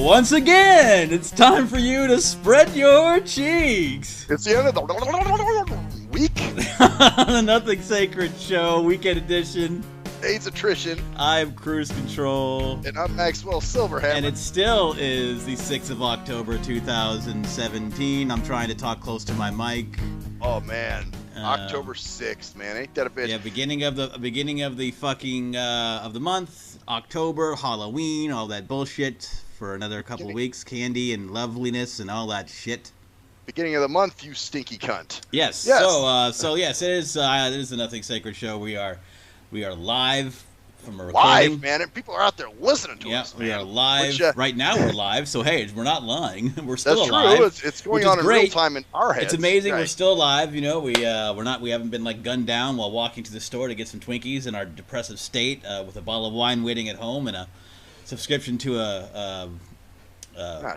Once again, it's time for you to spread your cheeks. It's the end of the week. The Nothing Sacred Show, weekend edition. AIDS attrition. I'm Cruise Control. And I'm Maxwell Silverhammer. And it still is the 6th of October, 2017. I'm trying to talk close to my mic. Oh, man. October 6th, man. Ain't that a bitch? Yeah, beginning of the fucking, of the month. October, Halloween, all that bullshit for another couple weeks. Candy and loveliness and all that shit. Beginning of the month, you stinky cunt. Yes. So yes, it is the Nothing Sacred Show. We are live from a recording. Live, man. And people are out there listening to us, man. We are live. Right now we're live, so hey, we're not lying. We're still that's alive. True. It's going on in real time in our heads. It's amazing. Right. We're still alive. You know, we haven't been like gunned down while walking to the store to get some Twinkies in our depressive state, with a bottle of wine waiting at home and a subscription to a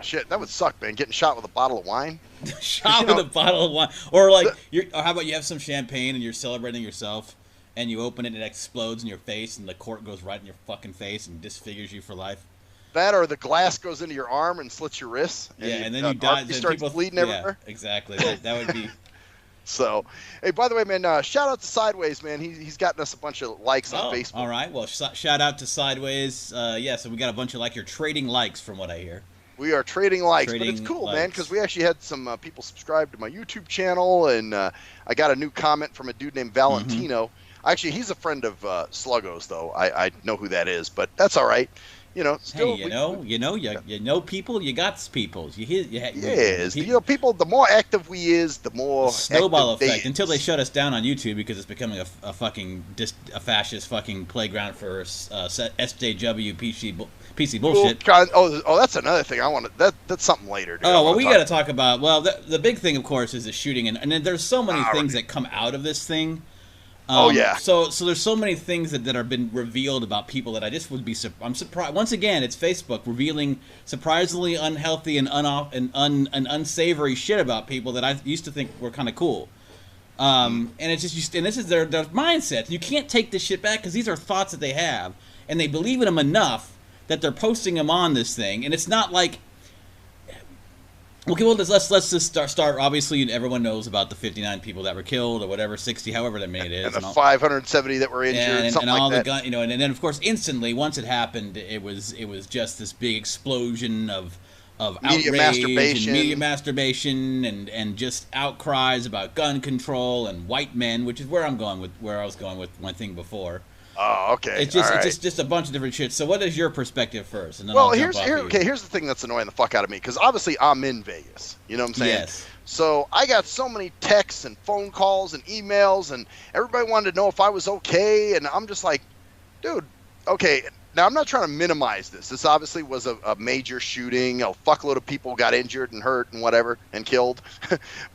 shit, that would suck, man. Getting shot with a bottle of wine. Shot with a bottle of wine, or like or how about you have some champagne and you're celebrating yourself. And you open it and it explodes in your face and the cork goes right in your fucking face and disfigures you for life. That or the glass goes into your arm and slits your wrists. And then you die. You start bleeding everywhere. Yeah, exactly. That would be... So, hey, by the way, man, shout out to Sideways, man. He's gotten us a bunch of likes on Facebook. All right. Well, shout out to Sideways. So we got a bunch of you're trading likes from what I hear. We are trading likes, but it's cool, man, because we actually had some people subscribe to my YouTube channel, and I got a new comment from a dude named Valentino. Mm-hmm. Actually, he's a friend of Sluggo's, though. I know who that is, but that's all right. You know, still, hey, you know people, you got people. People. The more active we is, the more snowball effect. Until they shut us down on YouTube because it's becoming a fascist fucking playground for SJW PC bullshit. Oh, that's another thing. That's something later. Dude. Oh well, we got to talk about. Well, the big thing, of course, is the shooting, and then there's so many things that come out of this thing. So there's so many things that are been revealed about people that I just would be I'm surprised. Once again, it's Facebook revealing surprisingly unhealthy and unsavory shit about people that I used to think were kind of cool. And it's just and this is their mindset. You can't take this shit back because these are thoughts that they have, and they believe in them enough that they're posting them on this thing, and it's not like. Okay, well, let's just start. Obviously, everyone knows about the 59 people that were killed, or whatever, 60, however many it is, and the 570 that were injured, and all the gun, and then of course, instantly once it happened, it was just this big explosion of outrage, media masturbation, and just outcries about gun control and white men, which is where I was going with my thing before. Oh, okay. It's just a bunch of different shit. So what is your perspective first? And then here's the thing that's annoying the fuck out of me, because obviously I'm in Vegas. You know what I'm saying? Yes. So I got so many texts and phone calls and emails, and everybody wanted to know if I was okay, and I'm just like, dude, okay. Now, I'm not trying to minimize this. This obviously was a major shooting. A fuckload of people got injured and hurt and whatever and killed.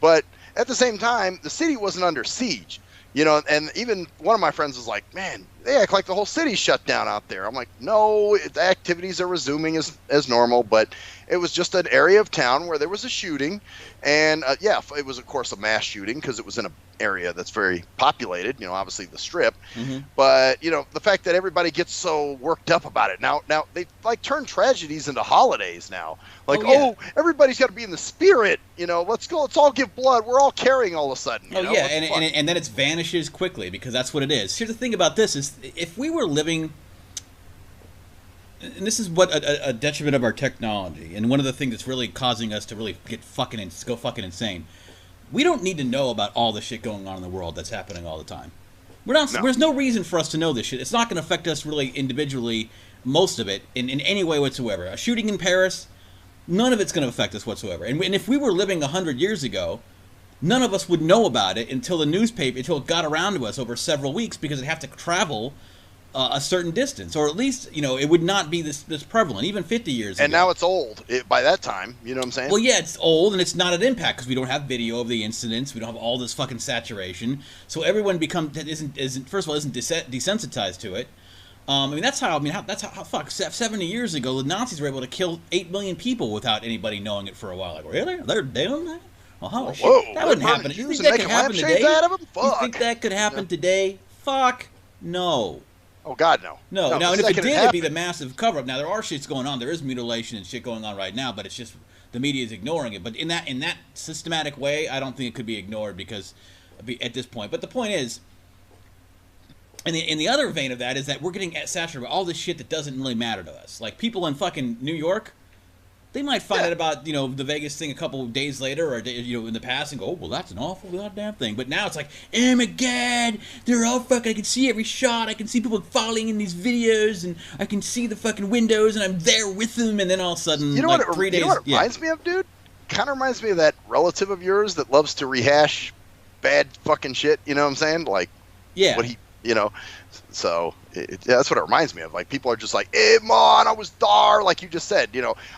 But at the same time, the city wasn't under siege. You know, and even one of my friends was like, man, they act like the whole city's shut down out there. I'm like, no, the activities are resuming as normal, but it was just an area of town where there was a shooting. And, it was, of course, a mass shooting because it was in an area that's very populated, you know, obviously the Strip. Mm-hmm. But, you know, the fact that everybody gets so worked up about it. Now they, turn tragedies into holidays now. Like, everybody's got to be in the spirit, you know, let's all give blood. We're all caring all of a sudden. You know? And then it vanishes quickly because that's what it is. Here's the thing about this is if we were living... And this is what a detriment of our technology, and one of the things that's really causing us to really go fucking insane. We don't need to know about all the shit going on in the world that's happening all the time. There's no reason for us to know this shit. It's not going to affect us really individually, most of it, in any way whatsoever. A shooting in Paris, none of it's going to affect us whatsoever. And if we were living 100 years ago, none of us would know about it until it got around to us over several weeks because it'd have to travel a certain distance, or at least, you know, it would not be this prevalent, even 50 years ago. And now it's old by that time, you know what I'm saying? Well, yeah, it's old, and it's not an impact, because we don't have video of the incidents, we don't have all this fucking saturation, so everyone isn't desensitized to it. That's how 70 years ago, the Nazis were able to kill 8 million people without anybody knowing it for a while. Like, really? They're doing that? Well, shit, that wouldn't happen. You think that could happen today? You think that could happen today? Fuck no. Oh God, no. No. Now, and if it did, it'd be the massive cover-up. Now, there are shits going on. There is mutilation and shit going on right now, but it's just the media is ignoring it. But in that systematic way, I don't think it could be ignored because at this point. But the point is, in the other vein of that is that we're getting saturated with all this shit that doesn't really matter to us. Like people in fucking New York, they might find out about, the Vegas thing a couple of days later or, in the past and go, oh, well, that's an awful goddamn thing. But now it's like, oh my God, they're all fucking, I can see every shot. I can see people falling in these videos and I can see the fucking windows and I'm there with them. And then all of a sudden, like 3 days. You know what it reminds me of, dude? Kind of reminds me of that relative of yours that loves to rehash bad fucking shit. You know what I'm saying? Like, what he, so that's what it reminds me of. Like people are just like, hey man, I was there, like you just said,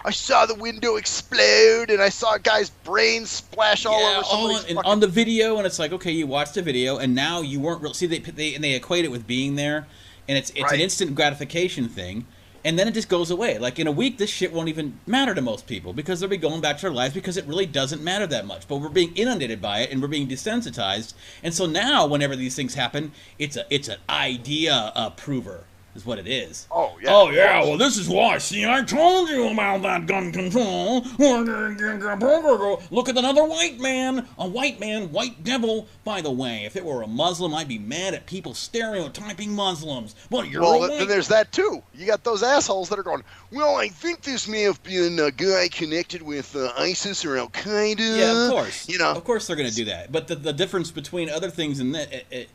I saw the window explode and I saw a guy's brains splash all over somebody's on the video, and it's like, okay, you watched the video and now you weren't real. See, they equate it with being there, and it's an instant gratification thing. And then it just goes away. Like in a week, this shit won't even matter to most people because they'll be going back to their lives because it really doesn't matter that much. But we're being inundated by it and we're being desensitized. And so now, whenever these things happen, it's an idea approver. Is what it is. Oh yeah. Oh yeah. Well, this is why. See, I told you about that gun control. Look at another white man. A white man, white devil. By the way, if it were a Muslim, I'd be mad at people stereotyping Muslims. But then there's that too. You got those assholes that are going, well, I think this may have been a guy connected with ISIS or Al Qaeda. Yeah, of course. Of course they're going to do that. But the difference between other things and that.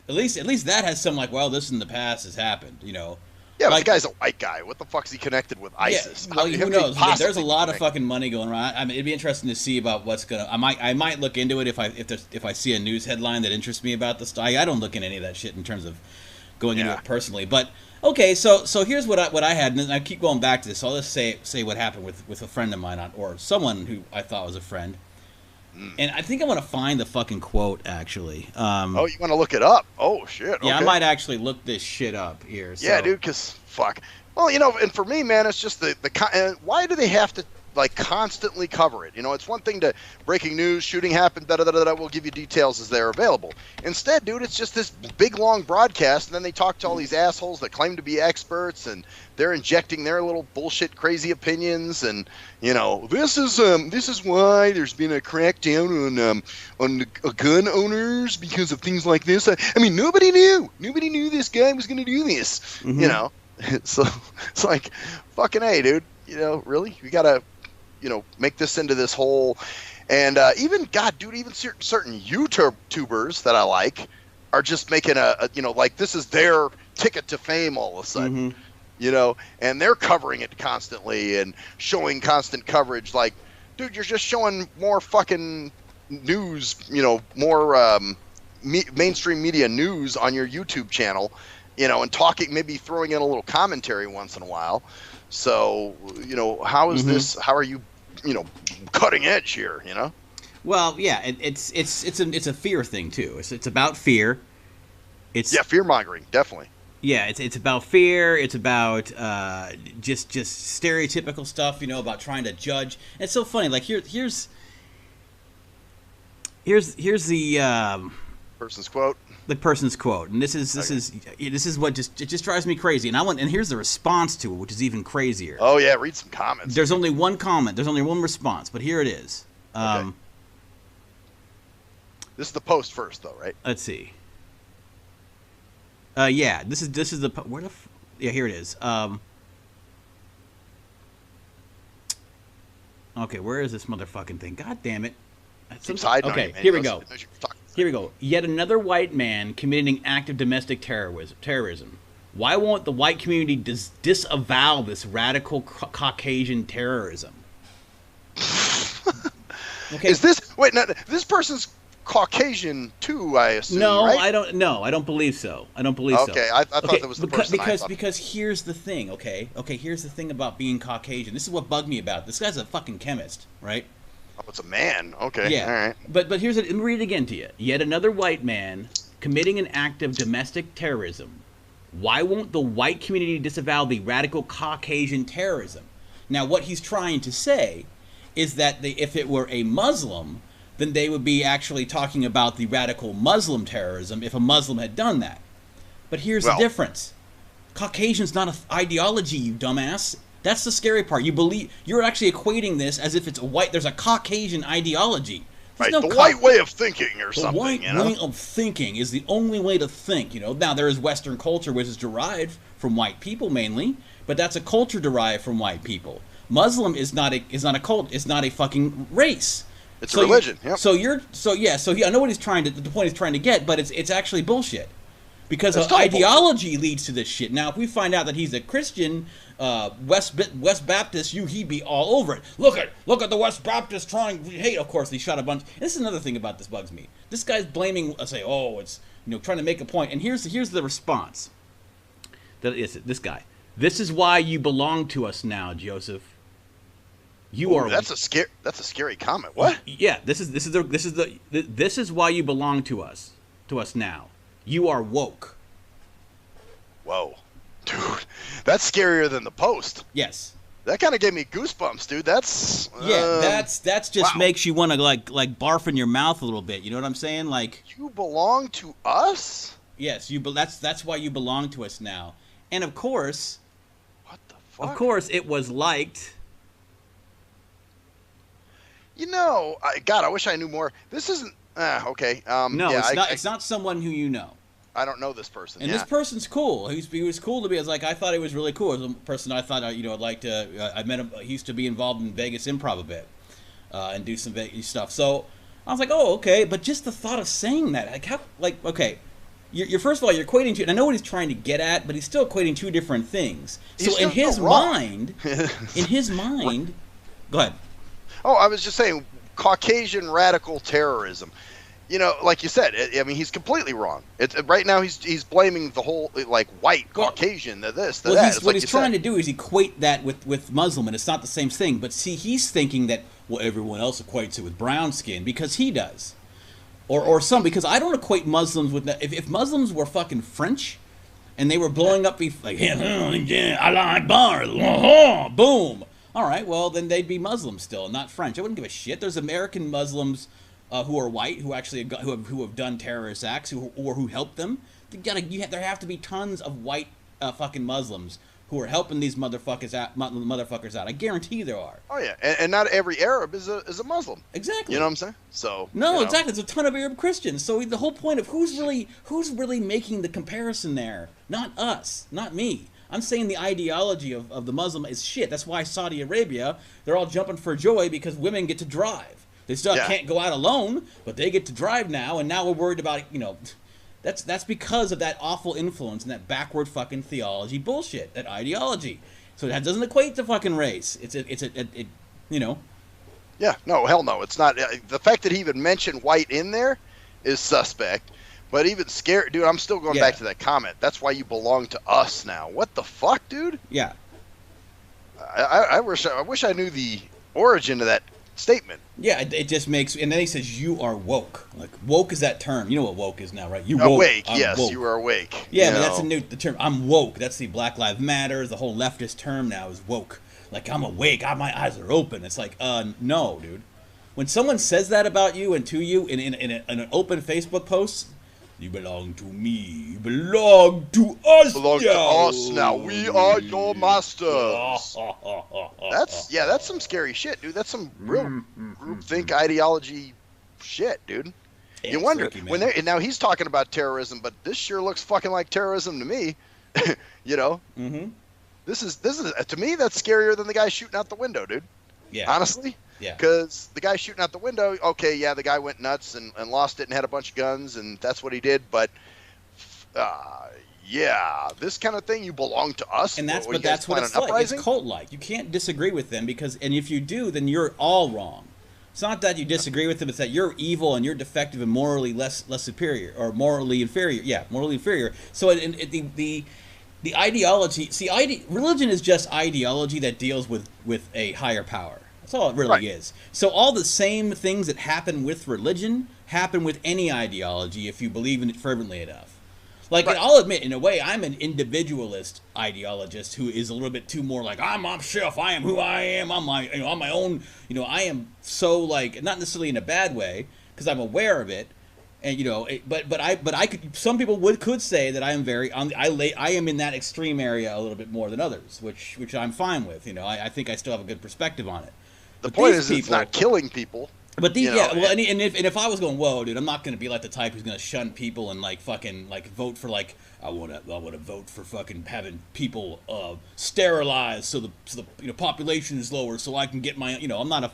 At least that has some, like, well, this in the past has happened, Yeah, like, but the guy's a white guy. What the fuck's he connected with ISIS? Yeah, well, who knows? There's a lot of fucking money going around. I mean, it'd be interesting to see about what's gonna. I might look into it if I see a news headline that interests me about this. I don't look in any of that shit in terms of going into it personally. But okay, so here's what I had, and I keep going back to this. So I'll just say what happened with a friend of mine or someone who I thought was a friend. And I think I want to find the fucking quote, actually. You want to look it up? Oh, shit. Okay. Yeah, I might actually look this shit up here. So. Yeah, dude, because, fuck. Well, and for me, man, it's just why do they have to, like, constantly cover it? It's one thing to breaking news, shooting happened, da-da-da-da-da, we'll give you details as they're available. Instead, dude, it's just this big, long broadcast, and then they talk to all these assholes that claim to be experts, and they're injecting their little bullshit, crazy opinions, and, this is why there's been a crackdown on gun owners because of things like this. I mean, nobody knew this guy was going to do this, So it's like, fucking A, dude, really? We got to, make this into this whole, and even certain YouTubers that I like are just making like this is their ticket to fame all of a sudden, and they're covering it constantly and showing constant coverage. Like, dude, you're just showing more fucking news, more mainstream media news on your YouTube channel, and talking, maybe throwing in a little commentary once in a while. So, how is this? How are you, cutting edge here? Well, yeah, it's a fear thing too. It's about fear. Fear mongering, definitely. Yeah, it's about fear. It's about just stereotypical stuff, about trying to judge. And it's so funny. Like here's the person's quote. The person's quote, and this is what just drives me crazy. And here's the response to it, which is even crazier. Oh yeah, read some comments. There's only one comment. There's only one response, but here it is. Okay. This is the post first, though, right? Let's see. Yeah, this is the yeah, here it is. Okay, where is this motherfucking thing? God damn it! Okay, here we go. Here we go. Yet another white man committing an act of domestic terrorism. Why won't the white community disavow this radical Caucasian terrorism? Okay. Is this this person's Caucasian too? I assume. No, right? I don't. No, I don't believe so. I don't believe so. Okay, I thought that was the person. Because here's the thing. Okay, here's the thing about being Caucasian. This is what bugged me about it. This guy's a fucking chemist, right? Oh, it's a man. Okay. Yeah. All right. But here's it. Let me read it again to you. Yet another white man committing an act of domestic terrorism. Why won't the white community disavow the radical Caucasian terrorism? Now, what he's trying to say is that if it were a Muslim, then they would be actually talking about the radical Muslim terrorism if a Muslim had done that. But here's the difference. Caucasian's not an ideology, you dumbass. That's the scary part. You're actually equating this as if it's a white. There's a Caucasian ideology. Right, the white way of thinking or something. The white way of thinking is the only way to think, Now, there is Western culture, which is derived from white people mainly, but that's a culture derived from white people. Muslim is not a cult. It's not a fucking race. It's a religion. Yep. So I know what the point he's trying to get, but it's actually bullshit. Because ideology leads to this shit. Now, if we find out that he's a Christian, West Baptist, he'd be all over it. Look at the West Baptist trying. Hey, of course, he shot a bunch. This is another thing about this bugs me. This guy's blaming. It's trying to make a point. And here's the response. This guy. This is why you belong to us now, Joseph. That's a scary comment. What? Yeah. This is why you belong to us now. You are woke. Whoa. Dude, that's scarier than the post. Yes. That kind of gave me goosebumps, dude. That's just makes you want to like barf in your mouth a little bit. You know what I'm saying? Like, you belong to us? Yes, that's why you belong to us now. And of course, what the fuck? Of course it was liked. God, I wish I knew more. This isn't okay. No, yeah, it's not someone who you know. I don't know this person. And this person's cool. He was cool to me. I thought he was really cool. He was a person I thought I'd like to. I met him. He used to be involved in Vegas improv a bit, and do some Vegas stuff. So I was like, oh, okay. But just the thought of saying that, okay, you're first of all you're equating two. And I know what he's trying to get at, but he's still equating two different things. So in his mind, go ahead. Oh, I was just saying, Caucasian radical terrorism. Like you said, he's completely wrong. Right now he's blaming the whole white Caucasian, that. What he's trying to do is equate that with Muslim, and it's not the same thing. But see, he's thinking that everyone else equates it with brown skin because he does, or some because I don't equate Muslims with that. If Muslims were fucking French, and they were blowing up like Allah Akbar, boom. All right, well then they'd be Muslims still, not French. I wouldn't give a shit. There's American Muslims. Who are white, who actually who have done terrorist acts, who helped them. There have to be tons of white fucking Muslims who are helping these motherfuckers out. I guarantee there are. Oh yeah, and not every Arab is a Muslim. Exactly. You know what I'm saying? So no, exactly. There's a ton of Arab Christians. So the whole point of who's really making the comparison there? Not us, not me. I'm saying the ideology of the Muslim is shit. That's why Saudi Arabia, they're all jumping for joy because women get to drive. They still can't go out alone, but they get to drive now, and now we're worried about that's because of that awful influence and that backward fucking theology bullshit, that ideology. So that doesn't equate to fucking race. Yeah, no, hell no, it's not. The fact that he even mentioned white in there is suspect. But even scared, dude. I'm still going back to that comment. That's why you belong to us now. What the fuck, dude? Yeah. I wish I knew the origin of that statement. Yeah, it just makes, and then he says you are woke. Like woke is that term. You know what woke is now, right? You awake. Woke. Yes, woke. you are awake. Yeah, but that's the term. I'm woke. That's the Black Lives Matter. The whole leftist term now is woke. Like I'm awake. My eyes are open. It's like no, dude. When someone says that about you and to you in an open Facebook post, you belong to me. You belong to us. Belong to us now. We are your masters. That's some scary shit, dude. That's some real groupthink ideology shit, dude. You wonder when they now he's talking about terrorism, but this sure looks fucking like terrorism to me. Mm-hmm. This is to me that's scarier than the guy shooting out the window, dude. Yeah. Honestly. Yeah. Because the guy shooting out the window, okay, yeah, the guy went nuts and lost it and had a bunch of guns, and that's what he did. But, this kind of thing, you belong to us. And that's what it's like. It's cult-like. You can't disagree with them and if you do, then you're all wrong. It's not that you disagree with them; it's that you're evil and you're defective and morally less superior or morally inferior. Yeah, morally inferior. So the ideology. See, religion is just ideology that deals with a higher power. That's all it really is. So all the same things that happen with religion happen with any ideology if you believe in it fervently enough. Like, and I'll admit, in a way, I'm an individualist ideologist who is a little bit too more like, I'm chef, I am who I am, I'm my own, I am so, like, not necessarily in a bad way, because I'm aware of it, And but I could. Some people could say that I am very I am in that extreme area a little bit more than others, which I'm fine with. I think I still have a good perspective on it. The point is, it's not killing people. But and if I was going, whoa, dude, I'm not going to be like the type who's going to shun people and like fucking like vote for like I want to vote for fucking having people sterilized so the population is lower so I can get my I'm not a.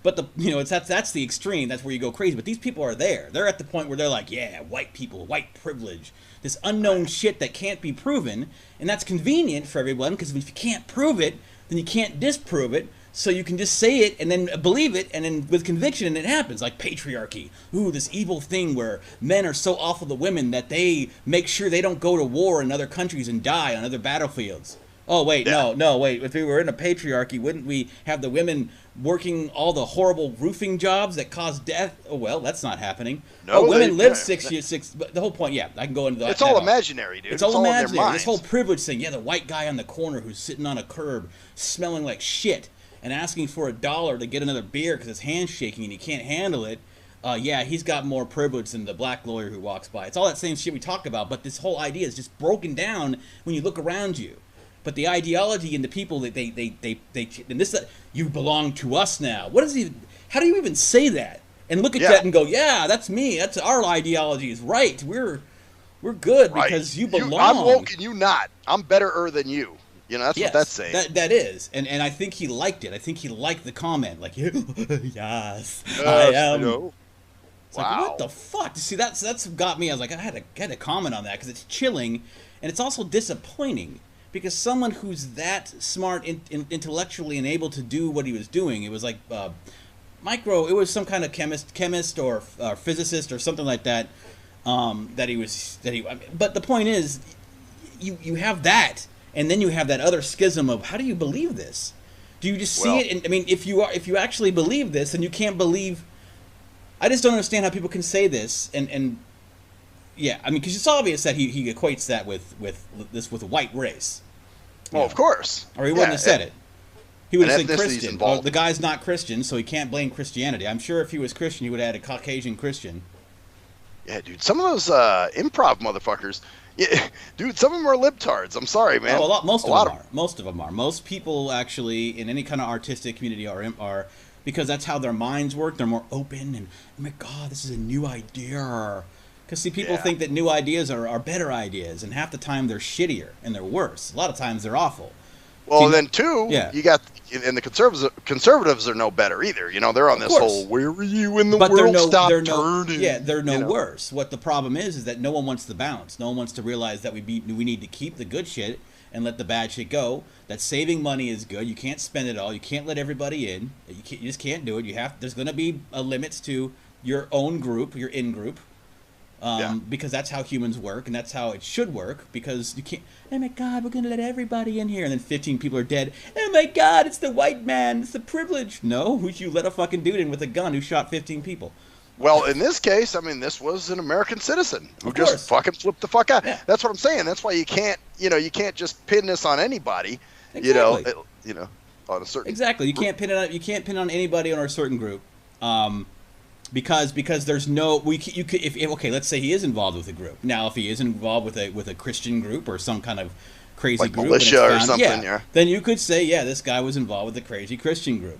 But that's the extreme. That's where you go crazy. But these people are there. They're at the point where they're like, yeah, white people, white privilege, this unknown shit that can't be proven, and that's convenient for everyone because if you can't prove it, then you can't disprove it. So you can just say it and then believe it, and then with conviction, and it happens. Like patriarchy. Ooh, this evil thing where men are so awful to women that they make sure they don't go to war in other countries and die on other battlefields. Oh, wait, no, wait. If we were in a patriarchy, wouldn't we have the women working all the horrible roofing jobs that cause death? Oh, well, that's not happening. No, women live 6 years. But the whole point, I can go into that. It's all imaginary, dude. It's all imaginary. This whole privilege thing. Yeah, the white guy on the corner who's sitting on a curb smelling like shit and asking for $1 to get another beer because his hand's shaking and he can't handle it. He's got more privilege than the black lawyer who walks by. It's all that same shit we talk about, but this whole idea is just broken down when you look around you. But the ideology and the people that and this you belong to us now. What is even? How do you even say that? And look at that and go, yeah, that's me. That's our ideology is right. We're good because you belong. I'm woke and you not. I'm betterer than you. That's what that's saying. That is, and I think he liked it. I think he liked the comment. Like, yes, I am. It's like, what the fuck? See, that's got me. I was like, I had to comment on that because it's chilling, and it's also disappointing. Because someone who's that smart intellectually and able to do what he was doing, it was like it was some kind of chemist or physicist or something like that. But the point is, you have that, and then you have that other schism of how do you believe this? Do you just see it? And I mean, if you actually believe this, then you can't believe. I just don't understand how people can say this and. Yeah, I mean, because it's obvious that he equates that with a white race. Well, of course. Or he wouldn't have said it. He would have said Christian. Well, the guy's not Christian, so he can't blame Christianity. I'm sure if he was Christian, he would have had a Caucasian Christian. Yeah, dude. Some of those improv motherfuckers. Yeah, dude, some of them are libtards. I'm sorry, man. Oh, most of them are. Most people actually in any kind of artistic community are because that's how their minds work. They're more open and, oh my God, this is a new idea. Because, see, people think that new ideas are better ideas, and half the time they're shittier and they're worse. A lot of times they're awful. Well, then, too, you got, and the conservatives are no better either. They're on this whole, where were you when the world stopped turning? Yeah, they're no worse. What the problem is that no one wants to bounce. No one wants to realize that we need to keep the good shit and let the bad shit go. That saving money is good. You can't spend it all. You can't let everybody in. You just can't do it. There's going to be limits to your own group, your in-group. Because that's how humans work, and that's how it should work, because you can't, oh my God, we're going to let everybody in here, and then 15 people are dead. Oh my God, it's the white man, it's the privilege. No, you let a fucking dude in with a gun who shot 15 people. Well, in this case, I mean, this was an American citizen who just fucking flipped the fuck out. Yeah. That's what I'm saying. That's why you can't just pin this on anybody, exactly. On a certain. Exactly. You can't pin it on anybody or a certain group. Because there's no okay, let's say he is involved with a group. Now if he is involved with a Christian group or some kind of crazy like group militia or something, then you could say this guy was involved with a crazy Christian group.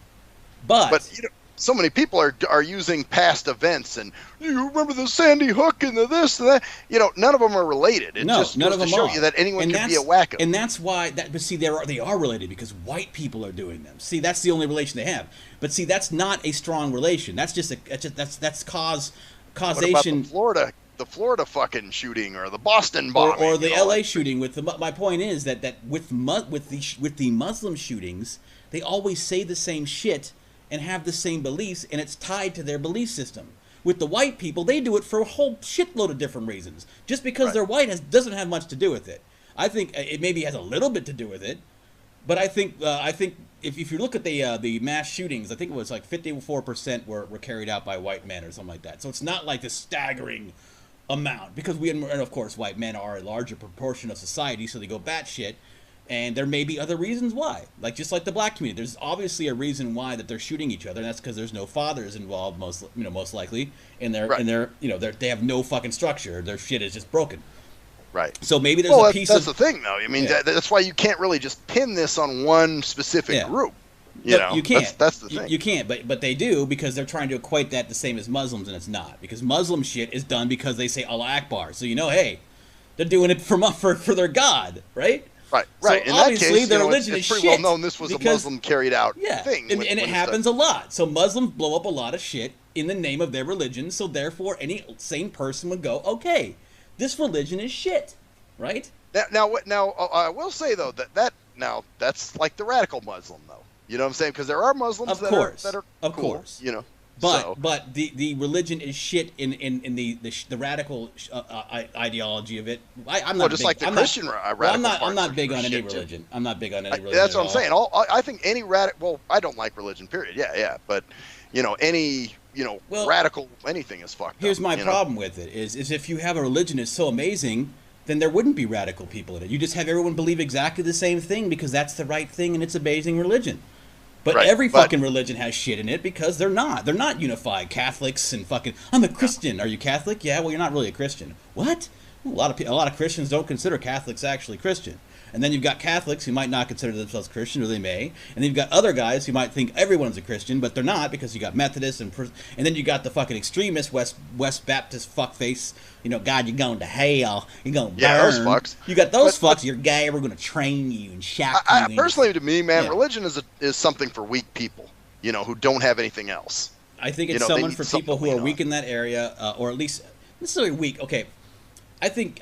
But so many people are using past events, and you remember the Sandy Hook and the this and that. None of them are related. It just none goes of them to show are. you that anyone can be a wacko. And that's why but see, they are related because white people are doing them. See, that's the only relation they have. But see, that's not a strong relation. That's just that's causation. What about the Florida fucking shooting or the Boston bombing or the LA shooting? My point is that with the Muslim shootings, they always say the same shit and have the same beliefs, and it's tied to their belief system. With the white people, they do it for a whole shitload of different reasons. Just because they're white doesn't have much to do with it. I think it maybe has a little bit to do with it, but I think if you look at the mass shootings, I think it was like 54% were carried out by white men or something like that. So it's not like this staggering amount, because and of course white men are a larger proportion of society, so they go batshit. And there may be other reasons why, like just like the black community. There's obviously a reason why that they're shooting each other, and that's because there's no fathers involved, most likely, and they have no fucking structure. Their shit is just broken. Right. So maybe there's a piece that's the thing, though. I mean, that's why you can't really just pin this on one specific group. You can't. That's the thing. You can't, but they do, because they're trying to equate that the same as Muslims, and it's not. Because Muslim shit is done because they say Allah Akbar. So hey, they're doing it for their God, right? Right. So in obviously, that case, their religion it's is pretty well known this was a Muslim carried out thing. And it happens a lot. So Muslims blow up a lot of shit in the name of their religion. So therefore, any sane person would go, okay, this religion is shit, right? Now, I will say though that's like the radical Muslim though. You know what I'm saying? Because there are Muslims that are of cool, course. But the religion is shit in the radical ideology of it. I'm not just big, like the I'm Christian not, radical. I'm not big on any religion. I'm not big on any religion. That's what I'm saying. I think any radical. Well, I don't like religion. Period. Yeah. But any radical anything is fucked. Here's my problem with it: is if you have a religion that's so amazing, then there wouldn't be radical people in it. You just have everyone believe exactly the same thing because that's the right thing and it's amazing religion. But every fucking religion has shit in it because they're not unified. Catholics and fucking, I'm a Christian. Are you Catholic? Yeah, well, you're not really a Christian. What? A lot of Christians don't consider Catholics actually Christian. And then you've got Catholics who might not consider themselves Christian, or they may. And then you've got other guys who might think everyone's a Christian, but they're not, because you got Methodists and then you got the fucking extremist West Baptist fuckface. God, you're going to hell. You're going to burn. Yeah, those fucks. You got those fucks. You're gay. We're going to train you and shock you. Personally, to me, man, religion is something for weak people. Who don't have anything else. I think it's someone for people who are weak in that area, or at least necessarily weak. Okay, I think.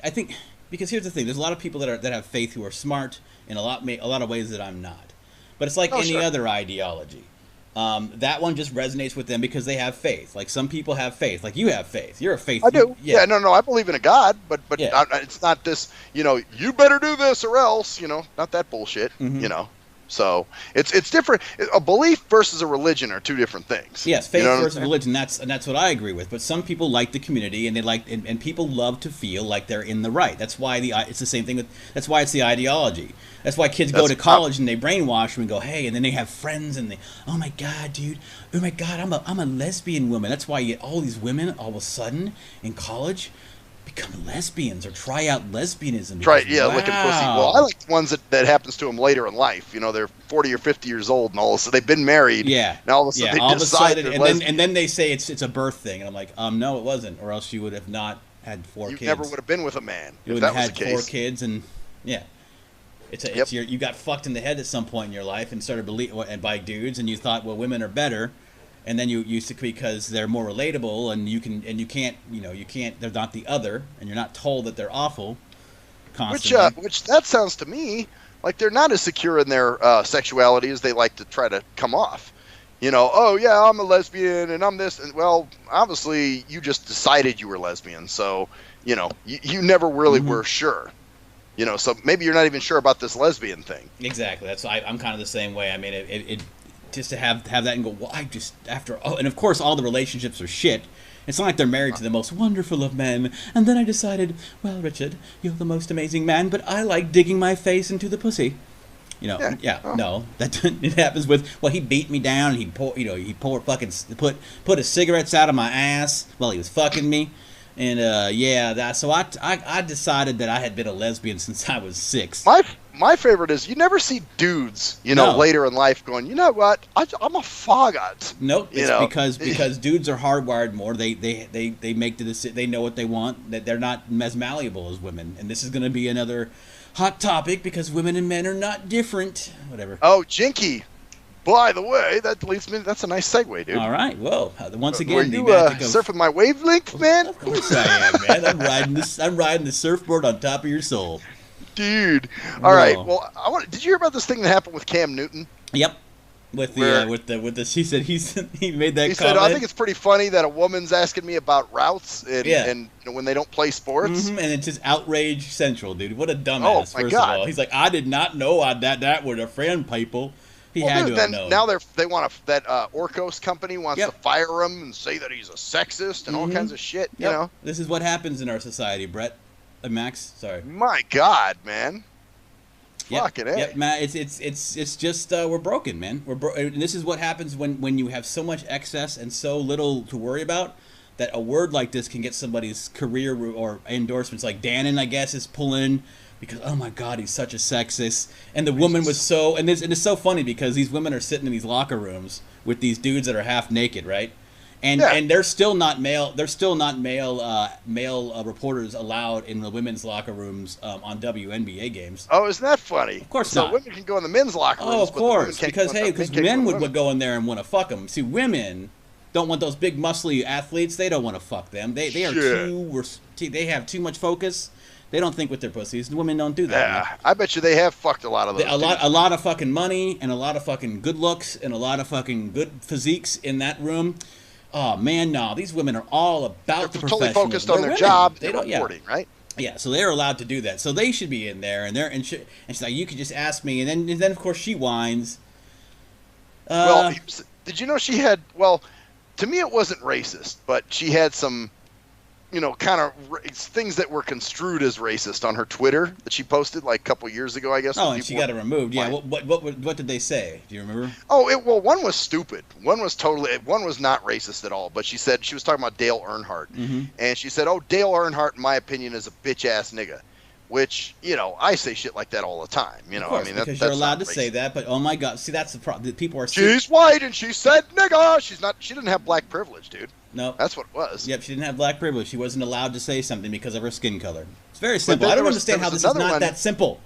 Because here's the thing: there's a lot of people that have faith who are smart in a lot of ways that I'm not. But it's like any other ideology. That one just resonates with them because they have faith. Like some people have faith. Like you have faith. You're a faith. I do. Yeah. No. I believe in a God, but it's not this. You better do this or else. Not that bullshit. Mm-hmm. So it's different. A belief versus a religion are two different things. Yes, faith versus religion. That's what I agree with. But some people like the community, and they and people love to feel like they're in the right. That's why it's the same thing. That's why it's the ideology. That's why kids go to college and they brainwash them and go, hey, and then they have friends and they, oh my god, dude, oh my god, I'm a lesbian woman. That's why you get all these women all of a sudden in college become lesbians or try out lesbianism. Licking pussy. Well, I like the ones that happens to them later in life. They're 40 or 50 years old, and all of a sudden they've been married. Yeah. And all of a sudden they decide and then they say it's a birth thing, and I'm like, no, it wasn't, or else you would have not had 4 kids. You never would have been with a man. You would have had 4 kids, and you got fucked in the head at some point in your life and started believing by dudes, and you thought, well, women are better. And then you used to, because they're more relatable, and you can't. They're not the other, and you're not told that they're awful. Constantly. Which that sounds to me like they're not as secure in their sexuality as they like to try to come off. Oh yeah, I'm a lesbian and I'm this, and well, obviously you just decided you were lesbian, so you never really were sure. So maybe you're not even sure about this lesbian thing. Exactly. That's I'm kind of the same way. I mean, it just to have that and go, well, and of course all the relationships are shit. It's not like they're married to the most wonderful of men, and then I decided, well, Richard, you're the most amazing man, but I like digging my face into the pussy. No, that it happens with, well, he beat me down, and he put his cigarettes out of my ass while he was fucking me. And so I decided that I had been a lesbian since I was 6. My favorite is you never see dudes, later in life going, you know what, I'm a faggot. Nope, it's because dudes are hardwired more. They make the decision. They know what they want. That they're not as malleable as women. And this is going to be another hot topic because women and men are not different. Whatever. Oh, Jinky. By the way, that leads me. That's a nice segue, dude. All right. Well, once again, were you surfing my wavelength, man? Of course I am, man. I'm riding the surfboard on top of your soul, dude. All right. Well, did you hear about this thing that happened with Cam Newton? Yep. With the she said he made that. He said, I think it's pretty funny that a woman's asking me about routes and when they don't play sports. Mm-hmm, and it's just outrage central, dude. What a dumbass! First of all, he's like, I did not know that would offend people. He had to have known. Now they want that Orcos company wants to fire him and say that he's a sexist and all kinds of shit. You know, this is what happens in our society, Brett. Max, sorry. My God, man. Fucking A. Yep, Matt. It's just we're broken, man. And this is what happens when you have so much excess and so little to worry about. That a word like this can get somebody's career or endorsements. Like Dannon, I guess, is pulling because oh my God, he's such a sexist. And the woman was so and it's so funny because these women are sitting in these locker rooms with these dudes that are half naked, right? And they're still not male. They're still not male reporters allowed in the women's locker rooms on WNBA games. Oh, isn't that funny? Of course so not. So women can go in the men's locker rooms. Oh, of course, because men would would go in there and want to fuck them. See, women don't want those big muscly athletes. They don't want to fuck them. They are they have too much focus. They don't think with their pussies. The women don't do that. Yeah, man. I bet you they have fucked a lot of those. A lot of fucking money and a lot of fucking good looks and a lot of fucking good physiques in that room. Oh man, no, these women are all about the professional. Totally focused on their job. They're reporting, right? Yeah, so they're allowed to do that. So they should be in there, and she's like, you could just ask me, and then of course she whines. Well, did you know she had? Well, to me it wasn't racist, but she had some, kind of things that were construed as racist on her Twitter that she posted like a couple years ago, I guess. Oh, and she got it removed. Yeah. What did they say? Do you remember? Oh, one was stupid. One was not racist at all. But she was talking about Dale Earnhardt, and she said, "Oh, Dale Earnhardt, in my opinion, is a bitch ass nigga." Which I say shit like that all the time. Of course, I mean, because you're allowed to say that. But oh my God, see that's the problem. People are. She's white and she said nigga. She's not. She didn't have black privilege, dude. No, that's what it was. Yep, she didn't have black privilege. She wasn't allowed to say something because of her skin color. It's very simple. I don't understand how this is not that simple.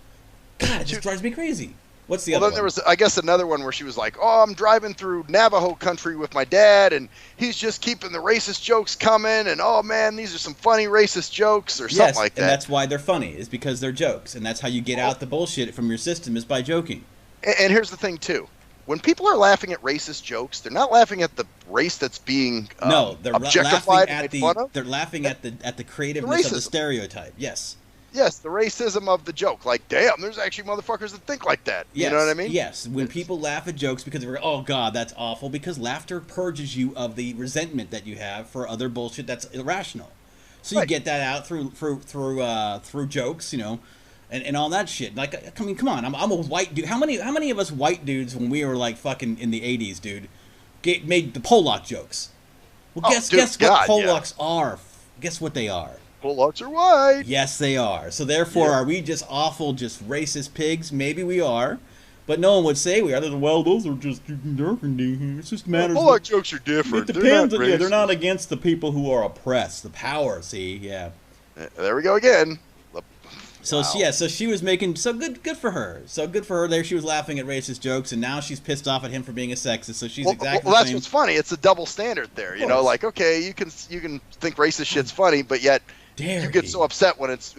God, it just drives me crazy. What's the other one? Then there was, I guess, another one where she was like, "Oh, I'm driving through Navajo country with my dad, and he's just keeping the racist jokes coming, and oh man, these are some funny racist jokes or something like that." And that's why they're funny, is because they're jokes, and that's how you get out the bullshit from your system is by joking. And here's the thing too. When people are laughing at racist jokes, they're not laughing at the race that's being objectified and made fun of. They're laughing at the creativeness of the stereotype. Yes. Yes, the racism of the joke. Like, damn, there's actually motherfuckers that think like that. Yes, you know what I mean? Yes. When people laugh at jokes because they're, oh God, that's awful. Because laughter purges you of the resentment that you have for other bullshit that's irrational. So you get that out through jokes, and all that shit. Like, I mean, come on, I'm a white dude. How many of us white dudes when we were like fucking in the 80s, dude, made the Pollock jokes? Well, guess what Pollocks are? Guess what they are? Pollocks are white. Yes, they are. So therefore, are we just awful, just racist pigs? Maybe we are, but no one would say we are. Well, those are just different. It's just matters. Pollock jokes are different. It depends. They're not against the people who are oppressed. The power. See, yeah. There we go again. So so she was making good for her. So good for her. There she was laughing at racist jokes, and now she's pissed off at him for being a sexist. So she's exactly. Well, that's what's funny. It's a double standard there. Like okay, you can think racist shit's funny, but yet. You get so upset when it's,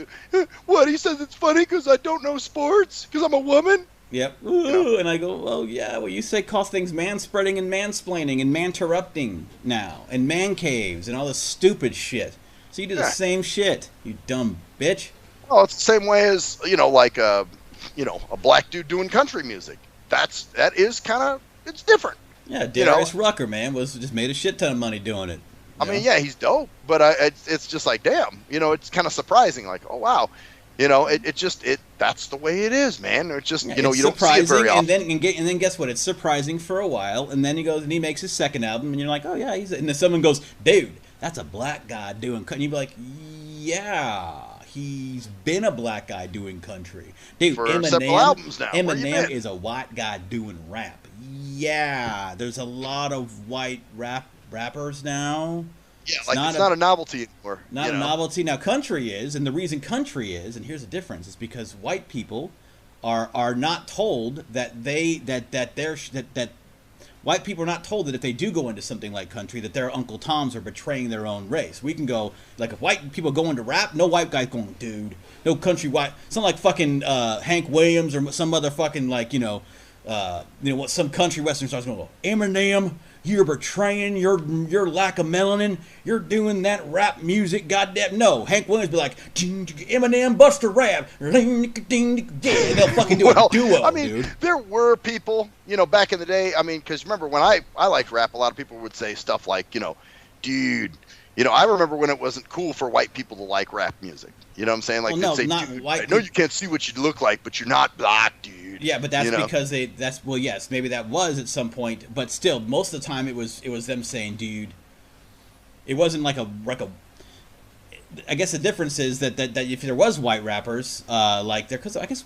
what, he says it's funny because I don't know sports? Because I'm a woman? Yep. Ooh, and I go, well, yeah, you say call things man-spreading and mansplaining and man-terrupting now, and man caves and all this stupid shit. So you do the same shit, you dumb bitch. Oh, it's the same way as, like a black dude doing country music. That is kind of, it's different. Yeah, Darius Rucker, man, just made a shit ton of money doing it. I mean, yeah, he's dope, but it's just like, damn, it's kind of surprising. Like, oh wow, that's the way it is, man. It's just, you don't see it very often. And then guess what? It's surprising for a while, and then he goes and he makes his second album, and you're like, oh yeah, and then someone goes, dude, that's a black guy doing country. And you'd be like, yeah, he's been a black guy doing country, dude. For several albums now. Eminem is a white guy doing rap. Yeah, there's a lot of white rappers now. Yeah, it's not a novelty anymore. Not a novelty. Now country is, and the reason country is, and here's the difference, is because white people are not told that white people are not told that if they do go into something like country that their Uncle Toms are betraying their own race. We can go, like if white people go into rap, no white guy's going, dude, no country white. It's not like fucking Hank Williams or some other fucking like, what some country western stars going to go, Eminem, you're betraying your lack of melanin. You're doing that rap music, goddamn. No, Hank Williams be like, Eminem, Buster Rap, and they'll fucking do a duo. I mean, dude. There were people, back in the day. I mean, because remember when I liked rap, a lot of people would say stuff like, dude, I remember when it wasn't cool for white people to like rap music. You know what I'm saying? Like, well, no, they'd say, not dude, white. I know you can't see what you look like, but you're not black, dude. Yeah, but that's because well, yes, maybe that was at some point, but still, most of the time it was them saying, dude. It wasn't like a. I guess the difference is that if there was white rappers, like there, because I guess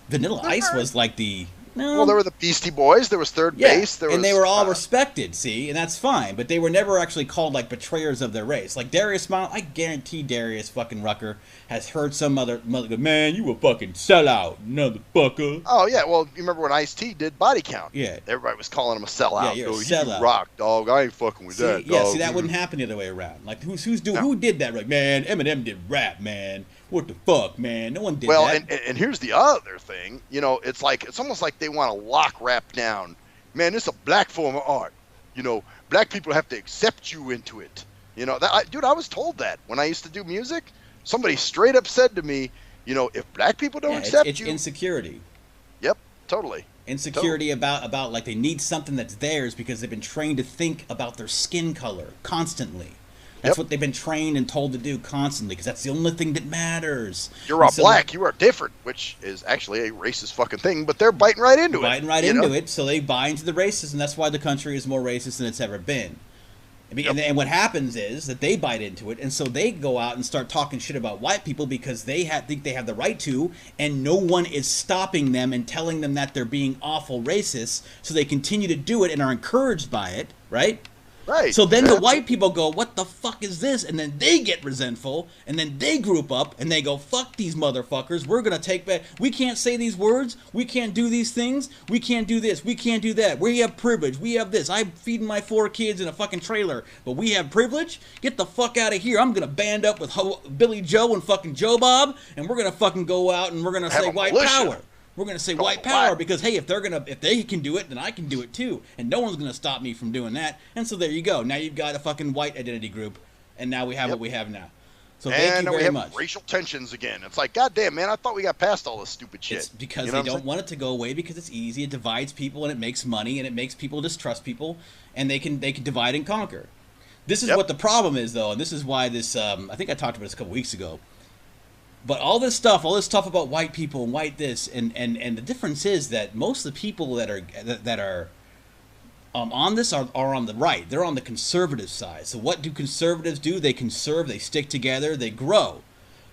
Vanilla Ice was like the. No. Well, there were the Beastie Boys. There was Third Base. And they were all respected, see, and that's fine. But they were never actually called like betrayers of their race. Like Darius Smile, I guarantee Darius fucking Rucker has heard some other go, man, you a fucking sellout, motherfucker. Oh yeah, well, you remember when Ice-T did Body Count? Yeah, everybody was calling him a sellout. Yeah, you're a sellout. You rock, dog. I ain't fucking with that. Yeah, dog. see, that wouldn't happen the other way around. Like who did that? Like, man, Eminem did rap, man. What the fuck, man? No one did that. Well, and here's the other thing. It's almost like they want to lock rap down. Man, it's a black form of art. Black people have to accept you into it. Dude, I was told that when I used to do music. Somebody straight up said to me, if black people don't accept it's you, insecurity. Yep, totally. Insecurity about like they need something that's theirs because they've been trained to think about their skin color constantly. That's what they've been trained and told to do constantly because that's the only thing that matters. You're black, you are different, which is actually a racist fucking thing, but they're biting right into it. So they buy into the racist, and that's why the country is more racist than it's ever been. And what happens is that they bite into it, and so they go out and start talking shit about white people because they think they have the right to, and no one is stopping them and telling them that they're being awful racists, so they continue to do it and are encouraged by it, right? Right. So then the white people go, what the fuck is this? And then they get resentful, and then they group up, and they go, fuck these motherfuckers. We're going to take back. We can't say these words. We can't do these things. We can't do this. We can't do that. We have privilege. We have this. I'm feeding my 4 kids in a fucking trailer, but we have privilege? Get the fuck out of here. I'm going to band up with Billy Joe and fucking Joe Bob, and we're going to fucking go out, and we're going to say white power. We're going to say white power because, hey, if they can do it, then I can do it too. And no one's going to stop me from doing that. And so there you go. Now you've got a fucking white identity group. And now we have what we have now. So thank you very much. Racial tensions again. It's like, goddamn, man, I thought we got past all this stupid shit. It's because they don't want it to go away because it's easy. It divides people and it makes money and it makes people distrust people. And they can divide and conquer. This is what the problem is, though. And this is why this, I think I talked about this a couple weeks ago. But all this stuff about white people and white this, and the difference is that most of the people that are on this are on the right. They're on the conservative side. So what do conservatives do? They conserve, they stick together, they grow.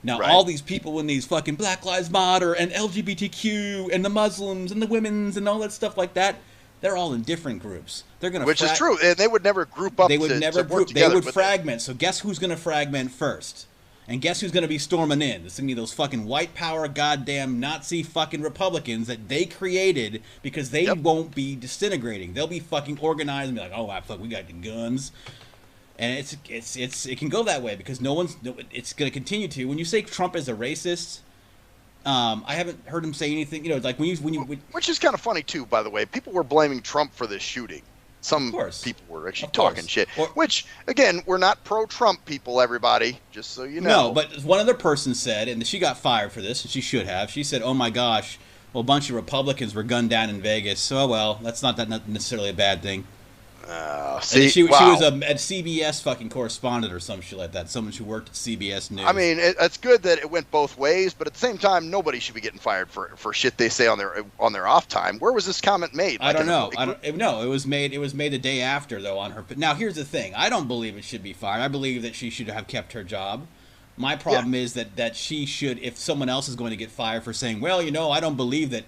Now all these people in these fucking Black Lives Matter and LGBTQ and the Muslims and the women's and all that stuff like that, they're all in different groups. They're gonna is true, and they would never group up. They would never group. They would fragment. So guess who's gonna fragment first? And guess who's going to be storming in? It's going to be those fucking white power goddamn Nazi fucking Republicans that they created because they won't be disintegrating. They'll be fucking organized and be like, oh, fuck, we got the guns. And it can go that way because it's going to continue to. When you say Trump is a racist, I haven't heard him say anything, like when you which is kind of funny too, by the way. People were blaming Trump for this shooting. Some people were actually talking shit, which, again, we're not pro-Trump people, everybody, just so you know. No, but one other person said, and she got fired for this, and she should have, she said, oh my gosh, well, a bunch of Republicans were gunned down in Vegas, so well, that's not necessarily a bad thing. She was a CBS fucking correspondent or some shit like that. Someone who worked at CBS News. I mean, it's good that it went both ways, but at the same time, nobody should be getting fired for shit they say on their off time. Where was this comment made? I don't know. No, it was made the day after though on her. Now here's the thing. I don't believe it should be fired. I believe that she should have kept her job. My problem is that she should, if someone else is going to get fired for saying, well, I don't believe that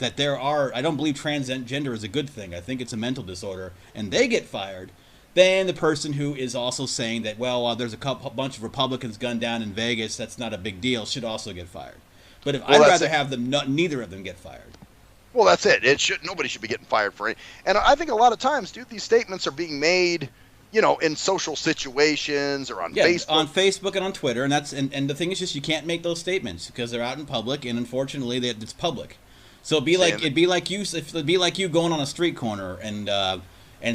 I don't believe transgender is a good thing. I think it's a mental disorder, and they get fired. Then the person who is also saying that, well, there's a bunch of Republicans gunned down in Vegas, that's not a big deal, should also get fired. But I'd rather have them neither of them get fired. Well, that's it. Nobody should be getting fired for it. And I think a lot of times, dude, these statements are being made, in social situations or on Facebook. On Facebook and on Twitter, and the thing is just you can't make those statements because they're out in public, and unfortunately, it's public. So it'd be like you going on a street corner and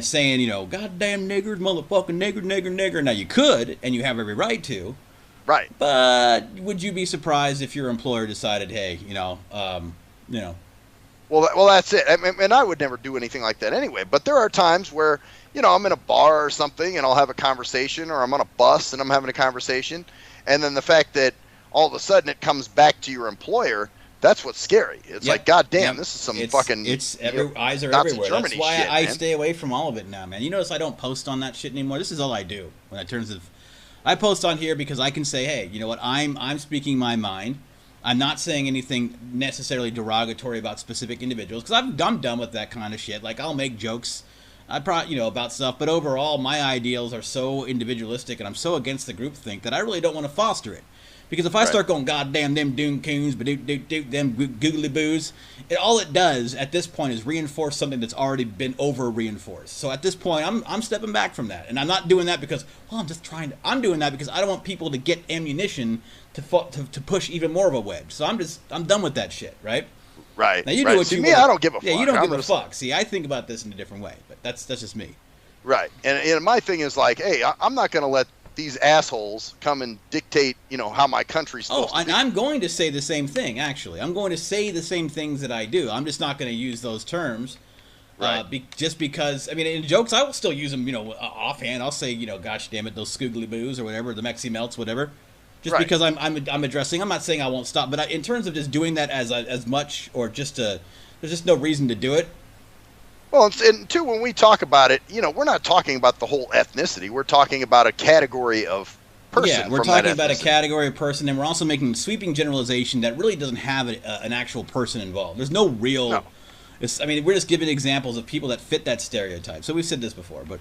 saying, goddamn niggers, motherfucking nigger. Now you could, and you have every right to. Right. But would you be surprised if your employer decided, hey, Well, that's it. I mean, and I would never do anything like that anyway. But there are times where, I'm in a bar or something and I'll have a conversation, or I'm on a bus and I'm having a conversation, and then the fact that all of a sudden it comes back to your employer, that's what's scary. It's like, God damn, this is some fucking... eyes are Nazi everywhere. Germany That's why shit, I man. stay away from all of it now, man. You notice I don't post on that shit anymore. This is all I do. In terms of, I post on here because I can say, hey, you know what? I'm speaking my mind. I'm not saying anything necessarily derogatory about specific individuals, because I'm done with that kind of shit. Like, I'll make jokes, about stuff, but overall, my ideals are so individualistic, and I'm so against the groupthink that I really don't want to foster it. Because if I start going, God damn them doom coons, but them googly boos, all it does at this point is reinforce something that's already been over reinforced. So at this point, I'm stepping back from that, and I'm not doing that because, I'm doing that because I don't want people to get ammunition to push even more of a wedge. So I'm done with that shit, right? Right. Now you do what See, you me, want. I don't give a fuck. Yeah, you don't give a fuck. See, I think about this in a different way, but that's just me. Right. And my thing is like, hey, I'm not going to let these assholes come and dictate, how my country's supposed to be. I'm going to say the same thing, actually. I'm going to say the same things that I do. I'm just not going to use those terms. Right. Just because, in jokes, I will still use them, offhand. I'll say, gosh damn it, those scoogly boos or whatever, the Mexi melts, whatever. Just because I'm addressing, I'm not saying I won't stop. But in terms of just doing that as much, or there's just no reason to do it. Well, and two, when we talk about it, we're not talking about the whole ethnicity. We're talking about a category of person. Yeah, we're talking about a category of person, and we're also making a sweeping generalization that really doesn't have an actual person involved. There's no real... No. We're just giving examples of people that fit that stereotype. So we've said this before, but...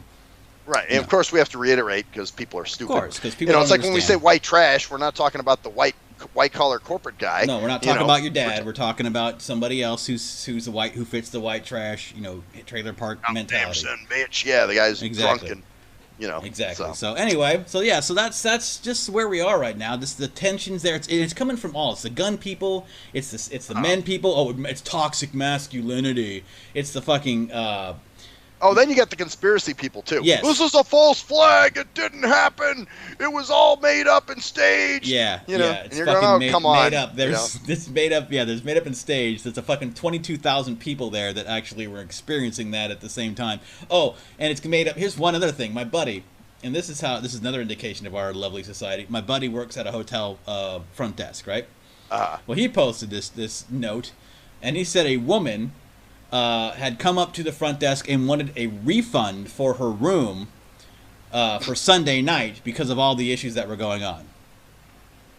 Right, and of course we have to reiterate because people are stupid. Of course, because people don't it's like understand. when we say white trash, we're not talking about the white-collar corporate guy. No, we're not talking about your dad. We're talking about somebody else who's a white, who fits the white trash, trailer park mentality. Damn son, bitch. Yeah, the guy's drunk and, Exactly. So anyway, so that's just where we are right now. The tensions there. It's coming from all. It's the gun people. It's the men people. Oh, it's toxic masculinity. It's the fucking. Then you got the conspiracy people, too. Yes. This is a false flag. It didn't happen. It was all made up and staged. Yeah, It's fucking made up. There's made up. Yeah, there's made up and staged. There's a fucking 22,000 people there that actually were experiencing that at the same time. Oh, and it's made up. Here's one other thing. My buddy, and this is another indication of our lovely society. My buddy works at a hotel front desk, right? Well, he posted this note, and he said a woman had come up to the front desk and wanted a refund for her room for Sunday night because of all the issues that were going on.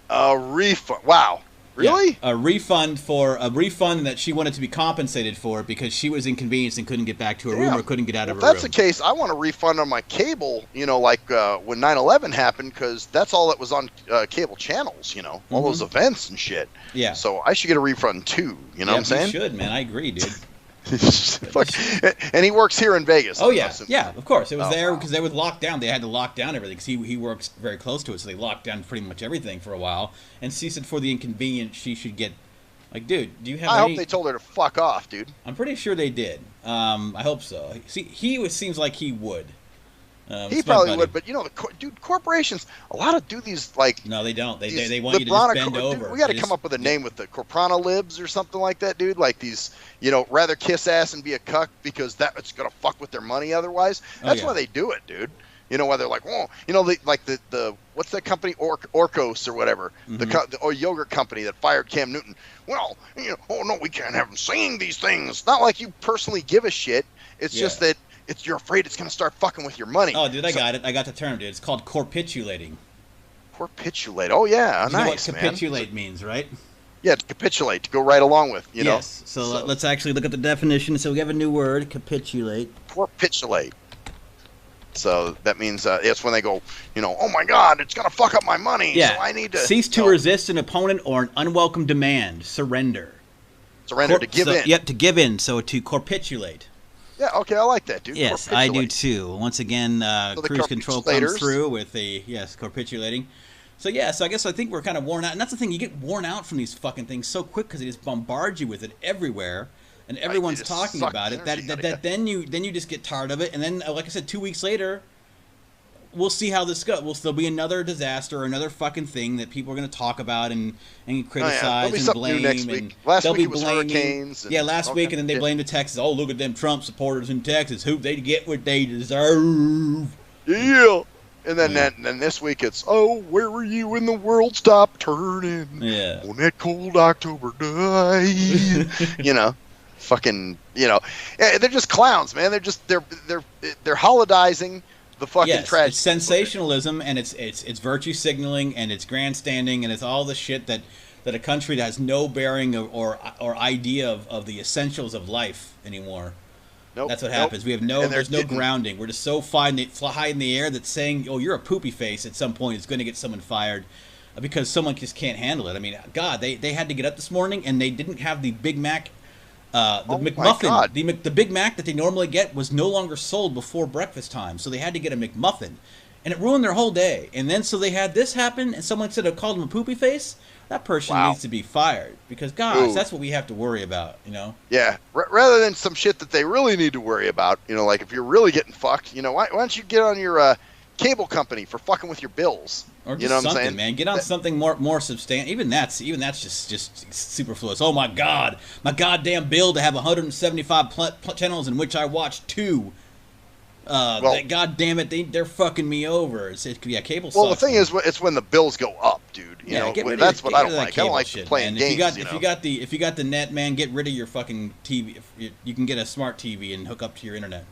A refund? Wow. Really? Yeah, a refund that she wanted to be compensated for because she was inconvenienced and couldn't get back to her room or couldn't get out of her room. If that's the case, I want a refund on my cable, like when 9/11 happened, because that's all that was on cable channels, all those events and shit. Yeah. So I should get a refund too, you know what I'm saying? You should, man. I agree, dude. And he works here in Vegas. Oh yeah, of course. It was there because they would lock down. They had to lock down everything because he works very close to it, so they locked down pretty much everything for a while. And she said for the inconvenience, she should get, like, dude, do you have? I hope they told her to fuck off, dude. I'm pretty sure they did. I hope so. See, seems like he would. He probably would, but corporations, a lot of do these like. No, they don't. They want you to just bend over. Dude, we got to come up with a name with the Corprana libs or something like that, dude. Like these, rather kiss ass and be a cuck because it's gonna fuck with their money otherwise. That's why they do it, dude. Why they're like, like the what's that company, Orcos or whatever, the yogurt company that fired Cam Newton. Well, oh no, we can't have them saying these things. Not like you personally give a shit. It's just that. You're afraid it's going to start fucking with your money. Oh, dude, I got it. I got the term, dude. It's called corpitulating. Corpitulate. Oh, yeah. You know what capitulate means, right? Yeah, to capitulate, to go right along with, Yes. So let's actually look at the definition. So we have a new word, capitulate. Corpitulate. So that means it's when they go, oh my God, it's going to fuck up my money. Yeah. So I need to cease to resist an opponent or an unwelcome demand. Surrender. Surrender, to give in. Yep, to give in. So to corpitulate. Yeah, okay, I like that, dude. Yes, I do too. Once again, cruise control comes through with corpitulating. So I think we're kind of worn out, and that's the thing. You get worn out from these fucking things so quick because they just bombard you with it everywhere, and everyone's talking about it. That then you just get tired of it, and then like I said, 2 weeks later, we'll see how this goes. There'll be another disaster, another fucking thing that people are going to talk about and criticize and blame. Next week. Last week it was hurricanes. Last week, and then they blamed the Texas. Oh, look at them Trump supporters in Texas. Who they get what they deserve. Yeah. And then this week it's, oh, where were you when the world stopped turning? Yeah. On that cold October night. Fucking, they're just clowns, man. They're holidizing the fucking tragedy. It's sensationalism, and it's virtue signaling, and it's grandstanding, and it's all the shit that a country that has no bearing or idea of the essentials of life anymore. Nope, That's what happens. We have there's no grounding. We're just so high in the air that saying, "Oh, you're a poopy face" at some point is going to get someone fired because someone just can't handle it. I mean, God, they had to get up this morning and they didn't have the Big Mac, McMuffin. The Big Mac that they normally get was no longer sold before breakfast time, so they had to get a McMuffin, and it ruined their whole day. And then so they had this happen, and someone said, "Called him a poopy face." That person needs to be fired because, gosh, that's what we have to worry about, Yeah, rather than some shit that they really need to worry about, like if you're really getting fucked, why don't you get on your cable company for fucking with your bills? Or just what I'm something, saying? Man. Get on something more substantial. Even that's just superfluous. Oh my God, my goddamn bill to have 175 channels in which I watch 2. God damn it, they're fucking me over. Cable sucks. Well, the thing is, it's when the bills go up, dude. That's what I don't like. I don't like playing games. If you got the net, man, get rid of your fucking TV. You can get a smart TV and hook up to your internet.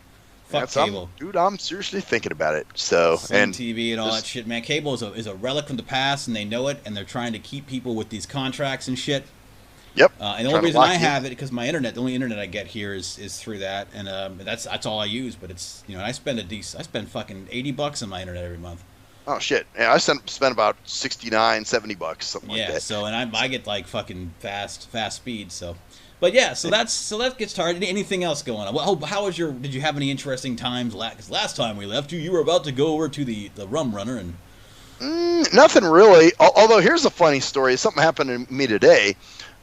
Fuck cable, dude. I'm seriously thinking about it. So TV and all that shit, man. Cable is a relic from the past, and they know it, and they're trying to keep people with these contracts and shit. Yep. And the only reason I have it because the only internet I get here is through that, and that's all I use. But it's I spend fucking $80 on my internet every month. Oh shit! Yeah, I spend about $69, $70, something like that. Yeah. So I get like fucking fast speed. So, but yeah. So that gets started. Anything else going on? Well, how was did you have any interesting times? Because last time we left you were about to go over to the rum runner and. Nothing really. Although here's a funny story. Something happened to me today.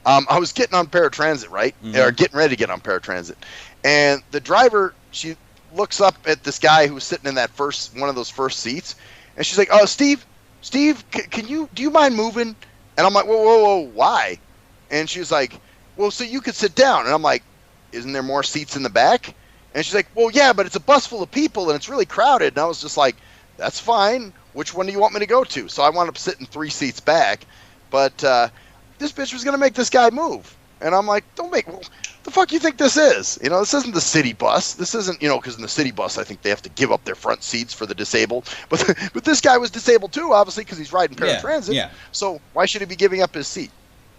I was getting on paratransit, right? Mm-hmm. Or getting ready to get on paratransit. And the driver, she looks up at this guy who was sitting in that one of those first seats. And she's like, "Oh, Steve, do you mind moving?" And I'm like, whoa, why? And she's like, "Well, so you could sit down." And I'm like, "Isn't there more seats in the back?" And she's like, "Well, yeah, but it's a bus full of people and it's really crowded." And I was just like, "That's fine. Which one do you want me to go to?" So I wound up sitting 3 seats back. But, this bitch was going to make this guy move. And I'm like, the fuck you think this is? This isn't the city bus. This isn't, because in the city bus, I think they have to give up their front seats for the disabled. But this guy was disabled too, obviously, because he's riding paratransit. Yeah. So why should he be giving up his seat?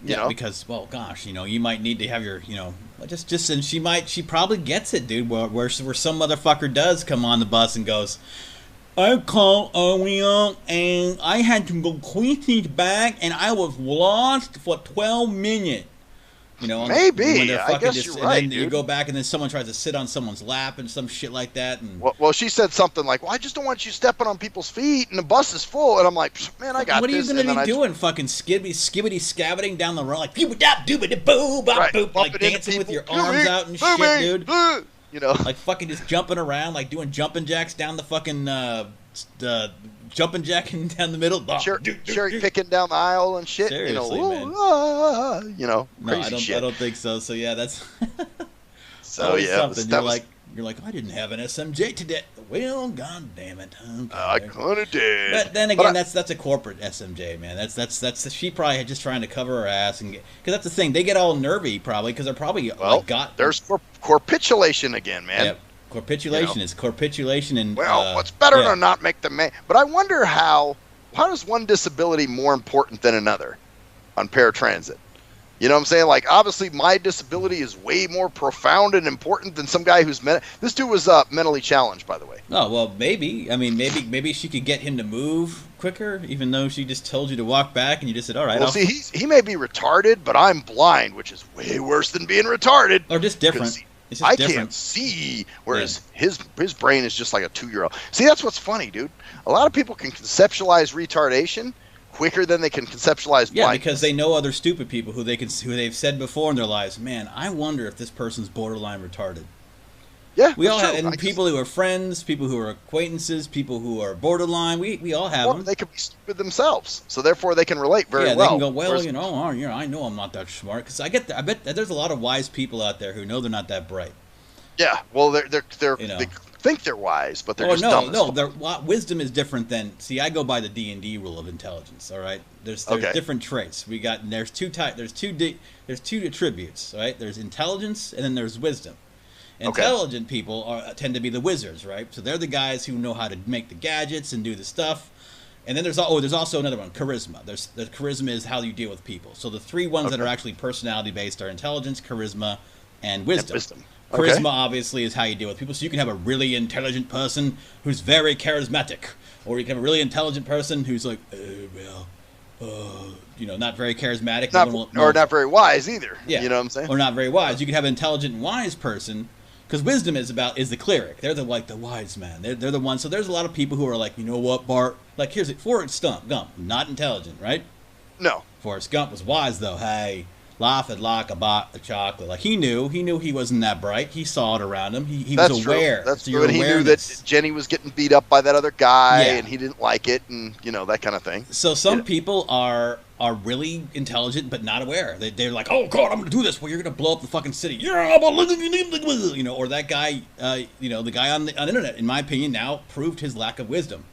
Because, well, gosh, you might need to have your, and she probably gets it, dude, where some motherfucker does come on the bus and goes, "I called earlier and I had to go quickly back and I was lost for 12 minutes." Maybe. I guess you're right, and then dude. you go back and then someone tries to sit on someone's lap and some shit like that. And well, she said something like, "Well, I just don't want you stepping on people's feet and the bus is full." And I'm like, "Man, I got this." What are you going to be doing? Fucking skibbity scabbiting down the road like boop, like dancing with your arms out and shit, dude. Like fucking just jumping around, like doing jumping jacks down the fucking jumping jacking down the middle, cherry picking down the aisle and shit. Seriously, man. Crazy I don't think so. So yeah, that's so yeah. Something. You're like, I didn't have an SMJ today. Well, god damn it. Okay. I kind of did. But then again, that's a corporate SMJ, man. That's she probably just trying to cover her ass because that's the thing. They get all nervy probably because they're probably there's corpitulation again, man. Yep. Corpitulation is corpitulation and what's better to not make the man. But I wonder how is one disability more important than another on paratransit? You know what I'm saying? Like, obviously, my disability is way more profound and important than some guy who's this dude was mentally challenged, by the way. Oh well, maybe. I mean, maybe she could get him to move quicker, even though she just told you to walk back, and you just said, "All right." Well, see, he may be retarded, but I'm blind, which is way worse than being retarded. Or just different. I can't see, whereas his brain is just like a 2-year-old. See, that's what's funny, dude. A lot of people can conceptualize retardation quicker than they can conceptualize blindness. Yeah, because they know other stupid people who they've said before in their lives, "Man, I wonder if this person's borderline retarded." Yeah, We all true. have, and people who are friends, people who are acquaintances, people who are borderline. We all have them. They could be stupid themselves, so therefore they can relate very well. Yeah, they can go, well, whereas, I know I'm not that smart, because I bet that there's a lot of wise people out there who know they're not that bright. Yeah, well, they think they're wise, but they're just dumb. Wisdom is different than. See, I go by the D&D rule of intelligence. All right, there's different traits. There's two attributes. All right, there's intelligence and then there's wisdom. Intelligent people tend to be the wizards, right? So they're the guys who know how to make the gadgets and do the stuff. And then there's also another one, charisma. The charisma is how you deal with people. So the three ones that are actually personality based are intelligence, charisma, and wisdom. Charisma obviously is how you deal with people. So you can have a really intelligent person who's very charismatic, or you can have a really intelligent person who's like, not very charismatic, or not very wise either. Yeah, you know what I'm saying? Or not very wise. You can have an intelligent and wise person. Because wisdom is the cleric. They're the wise man. They're the ones. So there's a lot of people who are like, you know what, Bart? Like, here's it. Forrest Gump, not intelligent, right? No. Forrest Gump was wise though. Hey, laugh at like a chocolate. Like he knew he wasn't that bright. He saw it around him. He was aware. That's true. And he knew that Jenny was getting beat up by that other guy, and he didn't like it, and that kind of thing. So some people are really intelligent but not aware. They're like, oh god, I'm gonna do this. Well, you're gonna blow up the fucking city. Yeah, but or that guy, the guy on the internet, in my opinion, now proved his lack of wisdom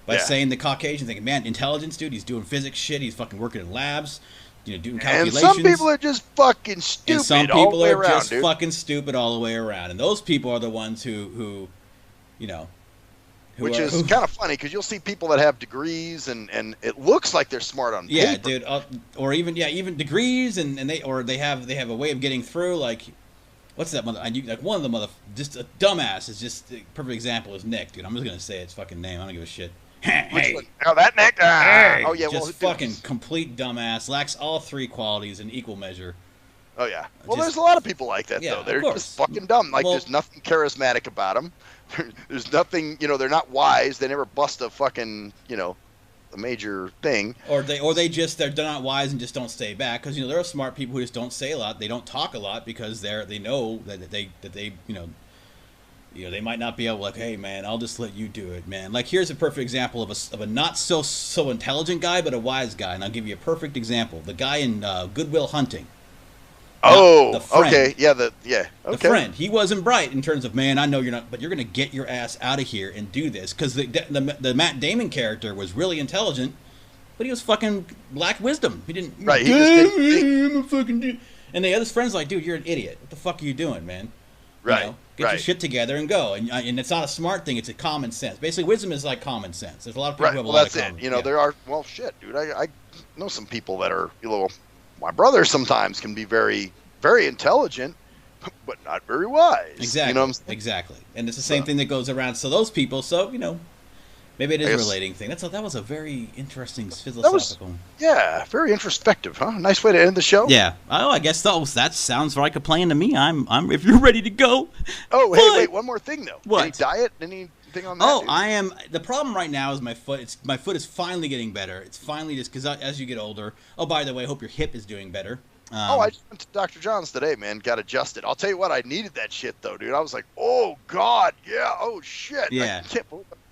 by saying the Caucasian thing. Man, intelligence, dude. He's doing physics shit. He's fucking working in labs. Doing calculations. And some people are just fucking stupid. And some people are just fucking stupid all the way around. And those people are the ones who which is kind of funny, because you'll see people that have degrees and it looks like they're smart on paper. Yeah, dude. Or even degrees and they have a way of getting through. Like, what's that mother? Like one of the just a dumbass is just a perfect example is Nick, dude. I'm just gonna say its fucking name. I don't give a shit. Hey. Oh, that Nick. Hey. Oh yeah, just fucking complete dumbass. Lacks all three qualities in equal measure. Oh yeah. Well, there's a lot of people like that though. They're just fucking dumb. Like there's nothing charismatic about them. There's nothing. They're not wise. They never bust a fucking a major thing. Or they're not wise and just don't stay back, because there are smart people who just don't say a lot. They don't talk a lot because they know that they they might not be able, like, hey man, I'll just let you do it, man. Like, here's a perfect example of a not so intelligent guy, but a wise guy, and I'll give you a perfect example. The guy in Good Will Hunting. Oh, okay, yeah, okay. The friend. He wasn't bright in terms of, man, I know you're not, but you're gonna get your ass out of here and do this, because the Matt Damon character was really intelligent, but he was fucking lacked wisdom. He didn't. Right. He just didn't fucking. And the other friend's like, dude, you're an idiot. What the fuck are you doing, man? Right. Get your shit together and go. And it's not a smart thing. It's a common sense. Basically, wisdom is like common sense. There's a lot of people who have a lot of common sense. There are, shit, dude. I know some people that are, my brother sometimes can be very, very intelligent, but not very wise. Exactly. Exactly. And it's the same thing that goes around. So those people, maybe it is a relating thing. That was a very interesting philosophical. Very introspective, huh? Nice way to end the show. Yeah. Oh, I guess that sounds like a plan to me. I'm if you're ready to go. Oh, hey, wait, one more thing though. What? Any diet? Anything on that? Oh, dude? I am. The problem right now is my foot. My foot is finally getting better. It's finally just because as you get older. Oh, by the way, I hope your hip is doing better. I just went to Dr. John's today, man. Got adjusted. I'll tell you what, I needed that shit though, dude. I was like, oh god, yeah, oh shit. Yeah.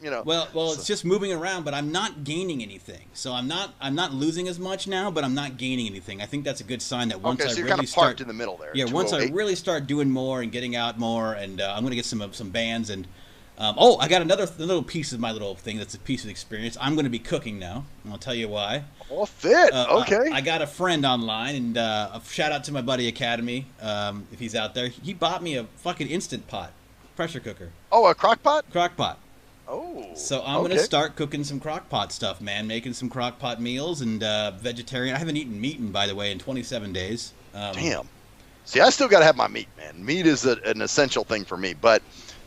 Well, it's just moving around, but I'm not gaining anything. So I'm not losing as much now, but I'm not gaining anything. I think that's a good sign that once I you're really kind of parked in the middle there. Yeah, once I really start doing more and getting out more, and I'm gonna get some bands and. I got another little piece of my little thing that's a piece of experience. I'm going to be cooking now, and I'll tell you why. Oh, fit. Okay. I got a friend online, and a shout out to my buddy Academy, if he's out there. He bought me a fucking Instant Pot pressure cooker. Oh, a crock pot? Crock pot. Oh. So I'm going to start cooking some crock pot stuff, man. Making some crock pot meals and vegetarian. I haven't eaten meat by the way, in 27 days. Damn. See, I still got to have my meat, man. Meat is an essential thing for me, but...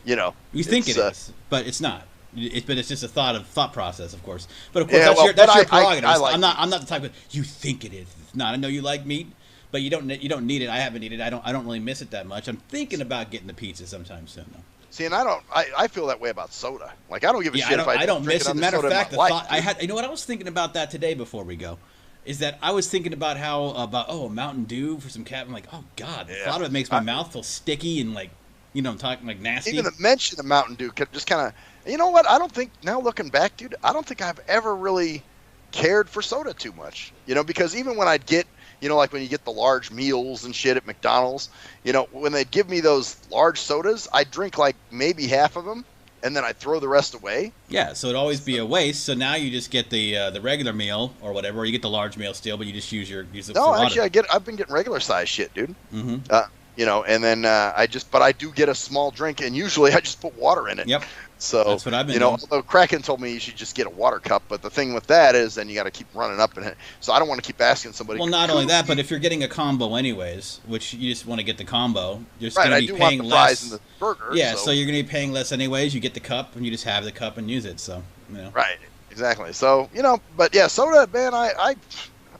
you think it is, but it's not. But it's just a thought process, of course. But of course, that's your prerogative. I'm not the type of you think it is. It's not. I know you like meat, but you don't need it. I haven't eaten it. I don't really miss it that much. I'm thinking about getting the pizza sometime soon, though. See, and I feel that way about soda. Like I don't give a shit if I don't miss it. Matter of fact, the thought I had. I was thinking about that today before we go. Is that I was thinking about a Mountain Dew for some cat. I'm like, oh god, the thought of it makes my mouth feel sticky and like. You know, I'm talking like nasty. Even the mention of Mountain Dew just kind of, you know what? I don't think, now looking back, dude, I don't think I've ever really cared for soda too much. You know, because even when I'd get, you know, like when you get the large meals and shit at McDonald's, you know, when they'd give me those large sodas, I'd drink like maybe half of them, and then I'd throw the rest away. Yeah, so it'd always be a waste. So now you just get the regular meal or whatever, or you get the large meal still, but you just use it for water. No, actually, I've been getting regular size shit, dude. Mm-hmm. You know, and then but I do get a small drink, and usually I just put water in it. Yep. So that's what I've been doing. Although Kraken told me you should just get a water cup, but the thing with that is then you got to keep running up in it. So I don't want to keep asking somebody. Well, not only that, but if you're getting a combo anyways, which you just want to get the combo, you're just right, going to be paying want the less. Fries and the burger. Yeah, so you're going to be paying less anyways. You get the cup, and you just have the cup and use it. So you know. Right. Exactly. So but yeah, soda, man.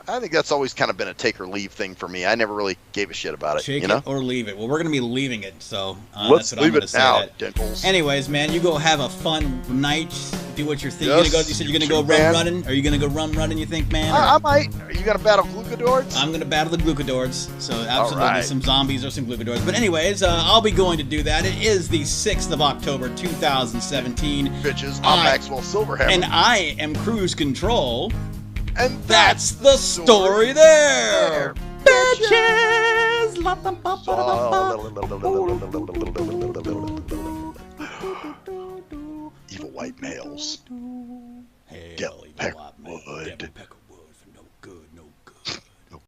I think that's always kind of been a take or leave thing for me. I never really gave a shit about it. Take it or leave it. Well, we're going to be leaving it, so let's that's what I'm going to say. Now, Dinkles. Anyways, man, you go have a fun night. Do what you're thinking. You said you're going to go rum running. Are you going to go rum running, you think, man? I might. Are you going to battle glucodords? I'm going to battle the glucodords. So absolutely some zombies or some glucodords. But anyways, I'll be going to do that. It is the 6th of October, 2017. Bitches, I'm Maxwell Silverhammer. And I am Cruise Control. And that's the story there. Bitches! Evil white males. Hell, Devil Peckwood.